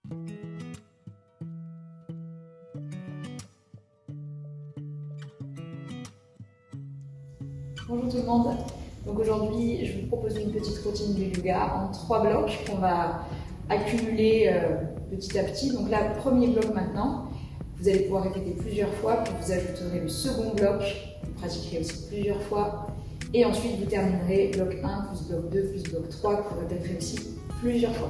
Bonjour tout le monde. Donc aujourd'hui, je vous propose une petite routine de yoga en 3 blocs qu'on va accumuler petit à petit. Donc là, premier bloc maintenant, vous allez pouvoir répéter plusieurs fois, puis vous ajouterez le second bloc, vous pratiquerez aussi plusieurs fois, et ensuite vous terminerez bloc 1 plus bloc 2 plus bloc 3 que vous répéterez aussi plusieurs fois.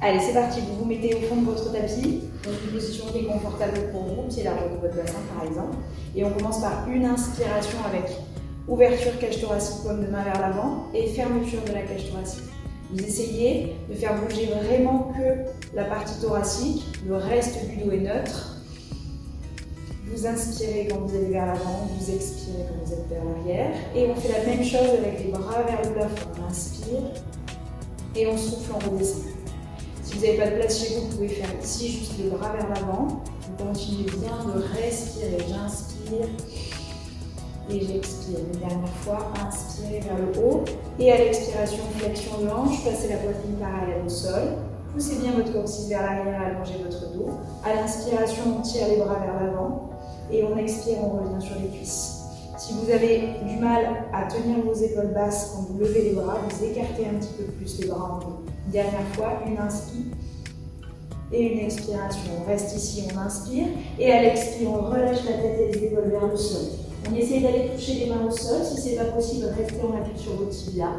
Allez, c'est parti, vous vous mettez au fond de votre tapis, dans une position qui est confortable pour vous, pied large de votre bassin par exemple, et on commence par une inspiration avec ouverture cage thoracique, paume de main vers l'avant et fermeture de la cage thoracique. Vous essayez de faire bouger vraiment que la partie thoracique, le reste du dos est neutre. Vous inspirez quand vous allez vers l'avant, vous expirez quand vous êtes vers l'arrière. Et on fait la même chose avec les bras vers le plafond. On inspire et on souffle, on redescend. Si vous n'avez pas de place chez vous, vous pouvez faire ici juste les bras vers l'avant. Vous continuez bien de respirer. J'inspire. Et j'expire. Une dernière fois, inspirez vers le haut. Et à l'expiration, flexion de hanche, passez la poitrine parallèle au sol. Poussez bien votre coccyx vers l'arrière, allongez votre dos. À l'inspiration, on tire les bras vers l'avant. Et on expire, on revient sur les cuisses. Si vous avez du mal à tenir vos épaules basses quand vous levez les bras, vous écartez un petit peu plus les bras en haut. Une dernière fois, une inspire et une expiration. On reste ici, on inspire. Et à l'expire, on relâche la tête et les épaules vers le sol. On essaie d'aller toucher les mains au sol. Si ce n'est pas possible, restez en appui sur vos tibias.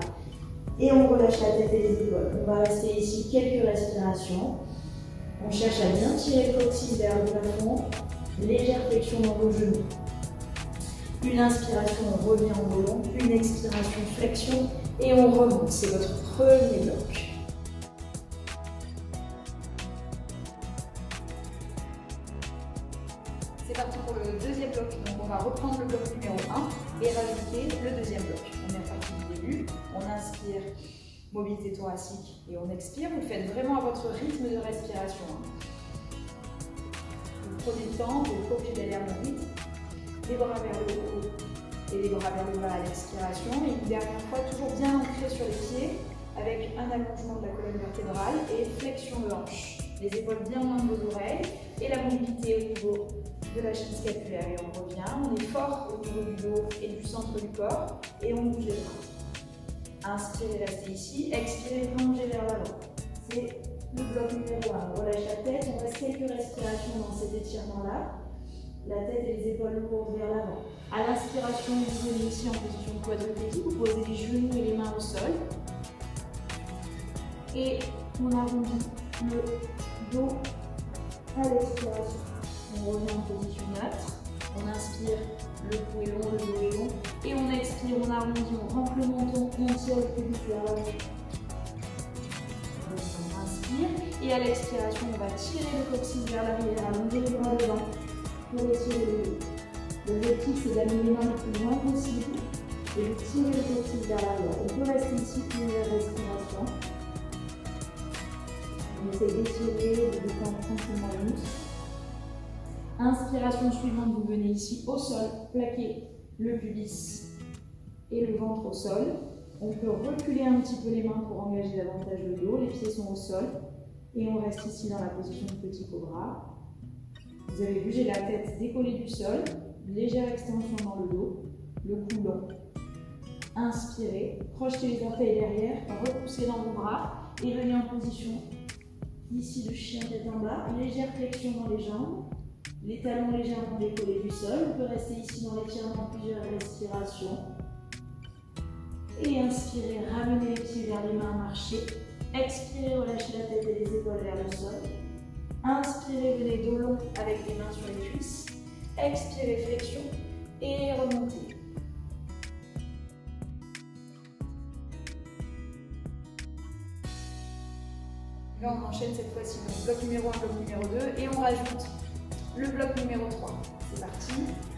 Et on relâche la tête et les épaules. On va rester ici quelques respirations. On cherche à bien tirer le coccyx vers le plafond. Légère flexion dans vos genoux. Une inspiration, on revient en dos long. Une expiration, flexion. Et on remonte. C'est votre premier bloc. C'est parti pour le deuxième bloc. Donc on va reprendre le bloc numéro 1 et rajouter le deuxième bloc. On est reparti du début. On inspire, mobilité thoracique, et on expire. Vous le faites vraiment à votre rythme de respiration. Vous prenez le temps, vous n'êtes pas obligé d'aller à mon rythme. Les bras vers le haut et les bras vers le bas à l'expiration. Et une dernière fois, toujours bien ancré sur les pieds avec un allongement de la colonne vertébrale et flexion de hanche. Les épaules bien loin de vos oreilles et la mobilité au niveau de la chaîne scapulaire. Et on revient, on est fort au niveau du dos et du centre du corps et on bouge les bras. Inspirez, restez ici. Expirez, plongez vers l'avant. C'est le bloc numéro 1. On relâche la tête, on reste quelques respirations dans cet étirement-là. La tête et les épaules lourdes vers l'avant. À l'inspiration, vous venez ici en position quadrupédique. Vous posez les genoux et les mains au sol. Et on arrondit le dos à l'expiration. On revient en position neutre. On inspire, le cou est long, le dos est long. Et on expire, on arrondit, on rentre le menton, on tire le pubis vers l'avant. On inspire. Et à l'expiration, on va tirer le coccyx vers l'arrière, allonger les bras devant. Pour étirer le dos. L'objectif, c'est d'amener les mains le plus loin possible et de tirer le coccyx vers l'arrière. On peut rester ici plusieurs respirations. On essaie d'étirer, de détendre tranquillement les muscles. Inspiration suivante, vous venez ici au sol, plaquer le pubis et le ventre au sol. On peut reculer un petit peu les mains pour engager davantage le dos. Les pieds sont au sol et on reste ici dans la position de petit cobra. Vous avez vu, j'ai la tête décollée du sol, légère extension dans le dos, le cou long. Inspirez, projetez les orteils derrière, repoussez dans vos bras et venez en position ici de chien tête en bas, légère flexion dans les jambes, les talons légèrement décollés du sol. On peut rester ici dans l'étirement plusieurs respirations. Et inspirez, ramenez les pieds vers les mains, marchez. Expirez, relâchez la tête et les épaules vers le sol. Inspirez, venez dos long avec les mains sur les cuisses. Expirez, flexion et remontez. Là, on enchaîne cette fois-ci. Donc, bloc numéro 1, bloc numéro 2 et on rajoute le bloc numéro 3. C'est parti.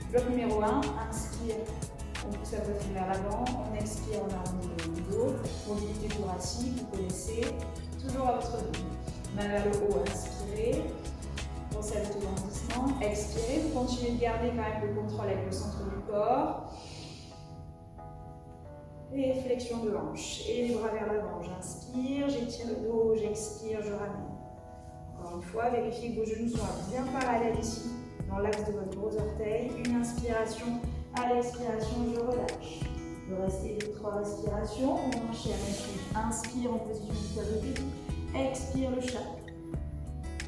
Bloc numéro 1, inspire. On pousse la poitrine vers l'avant. On expire, on arrondit le dos. Mobilité thoracique, vous connaissez. Toujours à votre rythme. Main vers le haut, inspirez. Pensez à l'autograndissement. Expirez. Vous continuez de garder quand même le contrôle avec le centre du corps. Et flexion de hanche. Et les bras vers l'avant. J'inspire, j'étire le dos, j'expire, je ramène. Encore une fois, vérifiez que vos genoux soient bien parallèles ici, dans l'axe de votre gros orteil. Une inspiration, à l'expiration, je relâche. Il va rester 2-3 respirations. On enchaîne ensuite. Inspire en position du tableau de vie. Expire le chat.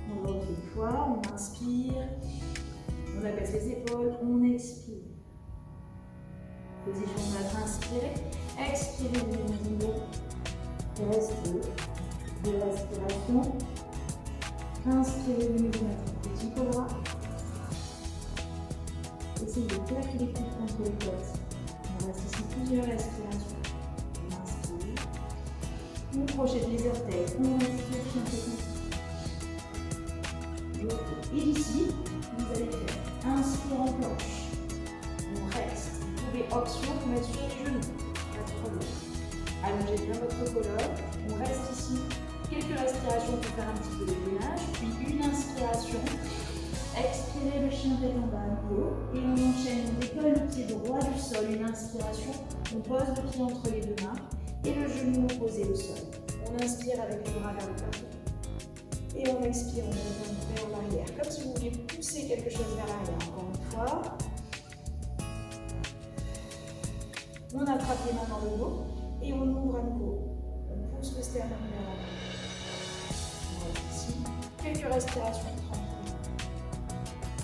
On le refait une fois. On inspire. On abaisse les épaules. On expire. Position de notre inspiré. Expirez le niveau. Il reste 2 respirations. Inspirez le niveau de notre petit cobra. Essayez de plaquer les coudes contre les côtes. On reste ici plusieurs respirations. On inspire. On projette les orteils. On respire chien tête. Et ici, vous allez faire inspire en planche. On reste. Vous pouvez option vous mettre sur les genoux. Pas de problème. Allongez bien votre colonne. On reste ici. Quelques respirations pour faire un petit peu de gainage. Puis une inspiration. Expirez le chien tête en bas à nouveau. Et on enchaîne. On décolle le pied droit du sol. Une inspiration. On pose le pied entre les deux mains. Et le genou opposé au sol. On inspire avec les bras vers le plafond. Et on expire, on revient vers l'arrière. Comme si vous vouliez pousser quelque chose vers l'arrière. Encore une fois. On attrape les mains dans le dos. Et on ouvre à nouveau. On pousse le sternum vers l'avant. On reste ici. Quelques respirations tranquilles.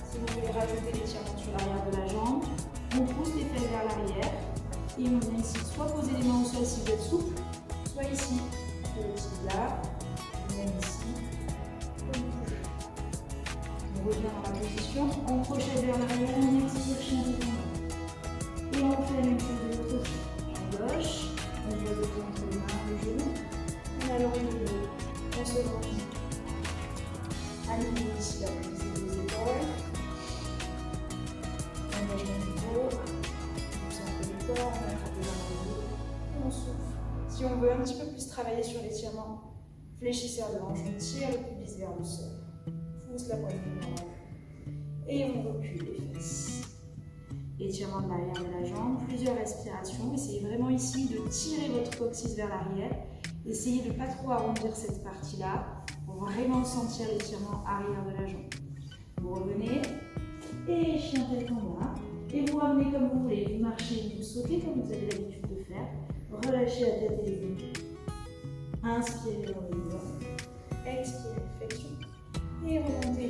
Si vous voulez rajouter l'étirement sur l'arrière de la jambe, on pousse les fesses vers l'arrière. Et on vient ici soit poser les mains au sol si vous êtes souple, soit ici, sur le petit là, même ici. On revient dans la position, on crochet vers l'arrière, on expire chien de jambe. Et on fait la même chose de l'autre côté. Jambe gauche, on pose le pied entre les mains, le genou. On allonge le dos, on se range. À nouveau ici, la prise des épaules. On lève le niveau, on centre du corps, on attrape les mains dans le dos et on souffle. Si on veut un petit peu plus travailler sur l'étirement, fléchisseur de hanche, on tire le pubis vers le sol. Pousse la poitrine vers l'avant. Et on recule les fesses. Étirement de l'arrière de la jambe, plusieurs respirations. Essayez vraiment ici de tirer votre coccyx vers l'arrière. Essayez de ne pas trop arrondir cette partie-là pour vraiment sentir l'étirement arrière de la jambe. Vous revenez et chien tête en bas. Et vous ramenez comme vous voulez. Vous marchez, vous sautez comme vous avez l'habitude de faire. Relâchez la tête et les épaules. Inspirez dans le dos. Expirez, flexion. Et remontez